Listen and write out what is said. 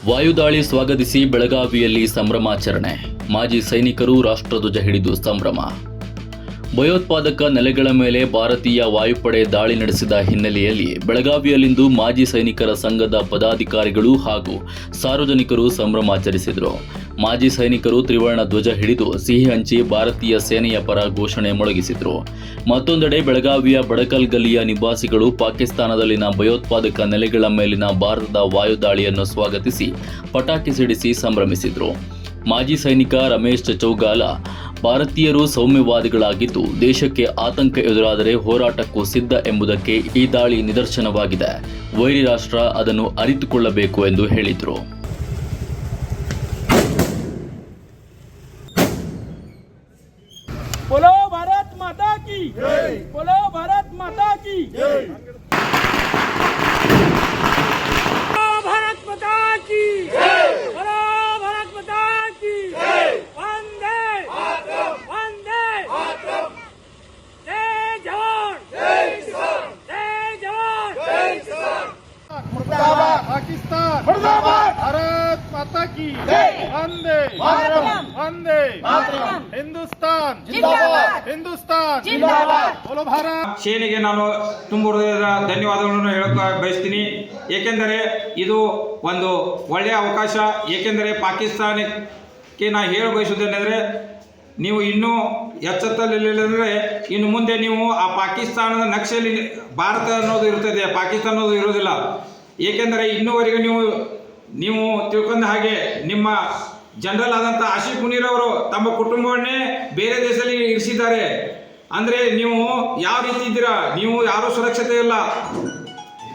ವಾಯುದಾಳಿ ಸ್ವಾಗತಿಸಿ ಬೆಳಗಾವಿಯಲ್ಲಿ ಸಂಭ್ರಮಾಚರಣೆ. ಮಾಜಿ ಸೈನಿಕರು ರಾಷ್ಟ್ರಧ್ವಜ ಹಿಡಿದು ಸಂಭ್ರಮ. ಭಯೋತ್ಪಾದಕ ನೆಲೆಗಳ ಮೇಲೆ ಭಾರತೀಯ ವಾಯುಪಡೆ ದಾಳಿ ನಡೆಸಿದ ಹಿನ್ನೆಲೆಯಲ್ಲಿ ಬೆಳಗಾವಿಯಲ್ಲಿಂದು ಮಾಜಿ ಸೈನಿಕರ ಸಂಘದ ಪದಾಧಿಕಾರಿಗಳು ಹಾಗೂ ಸಾರ್ವಜನಿಕರು ಸಂಭ್ರಮಾಚರಿಸಿದರು. ಮಾಜಿ ಸೈನಿಕರು ತ್ರಿವರ್ಣ ಧ್ವಜ ಹಿಡಿದು ಸಿಹಿ ಹಂಚಿ ಭಾರತೀಯ ಸೇನೆಯ ಪರ ಘೋಷಣೆ ಮೊಳಗಿಸಿದರು. ಮತ್ತೊಂದೆಡೆ ಬೆಳಗಾವಿಯ ಬಡಕಲ್ ಗಲ್ಲಿಯ ನಿವಾಸಿಗಳು ಪಾಕಿಸ್ತಾನದಲ್ಲಿನ ಭಯೋತ್ಪಾದಕ ನೆಲೆಗಳ ಮೇಲಿನ ಭಾರತದ ವಾಯುದಾಳಿಯನ್ನು ಸ್ವಾಗತಿಸಿ ಪಟಾಕಿ ಸಿಡಿಸಿ ಸಂಭ್ರಮಿಸಿದರು. ಮಾಜಿ ಸೈನಿಕ ರಮೇಶ್ ಚಚೌಗಾಲ, ಭಾರತೀಯರು ಸೌಮ್ಯವಾದಿಗಳಾಗಿದ್ದು ದೇಶಕ್ಕೆ ಆತಂಕ ಎದುರಾದರೆ ಹೋರಾಟಕ್ಕೂ ಸಿದ್ಧ ಎಂಬುದಕ್ಕೆ ಈ ದಾಳಿ ನಿದರ್ಶನವಾಗಿದೆ. ವೈರಿ ರಾಷ್ಟ್ರ ಅದನ್ನು ಅರಿತುಕೊಳ್ಳಬೇಕು ಎಂದು ಹೇಳಿದರು. बोलो भारत माता की जय, बोलो भारत माता की जय, भारत माता की जय, बोलो भारत माता की जय, वंदे मातरम, वंदे मातरम, जय जवान, जय किसान, जय जवान, जय किसान, मुर्दाबाद पाकिस्तान, मुर्दाबाद भारत माता की जय, वंदे मातरम, वंदे मातरम, हिंदुस्तान जिंदाबाद, हिंदुस्तान जिंदाबाद, बोलो भारत. ಸೇನೆಗೆ ನಾನು ತುಂಬ ಹೃದಯದ ಧನ್ಯವಾದಗಳನ್ನು ಹೇಳಕ್ಕೆ ಬಯಸ್ತೀನಿ. ಏಕೆಂದರೆ ಇದು ಒಂದು ಒಳ್ಳೆಯ ಅವಕಾಶ. ಏಕೆಂದರೆ ಪಾಕಿಸ್ತಾನಕ್ಕೆ ನಾನು ಹೇಳ ಬಯಸುವುದೇನೆಂದರೆ, ನೀವು ಇನ್ನೂ ಎಚ್ಚೆತ್ತಲಿಲ್ಲಂದರೆ ಇನ್ನು ಮುಂದೆ ನೀವು ಆ ಪಾಕಿಸ್ತಾನದ ನಕ್ಷೆಯಲ್ಲಿ ಭಾರತ ಅನ್ನೋದು ಇರುತ್ತದೆ, ಪಾಕಿಸ್ತಾನ ಅನ್ನೋದು ಇರೋದಿಲ್ಲ. ಏಕೆಂದರೆ ಇನ್ನೂವರೆಗೂ ನೀವು ತಿಳ್ಕೊಂಡ ಹಾಗೆ ನಿಮ್ಮ ಜನರಲ್ ಆದಂಥ ಆಶಿಫ್ ಮುನೀರ್ ಅವರು ತಮ್ಮ ಕುಟುಂಬವನ್ನೇ ಬೇರೆ ದೇಶದಲ್ಲಿ ಇರಿಸಿದ್ದಾರೆ. ಅಂದರೆ ನೀವು ಯಾವ ರೀತಿ ಇದ್ದೀರಾ, ನೀವು ಯಾರೂ ಸುರಕ್ಷತೆ ಇಲ್ಲ.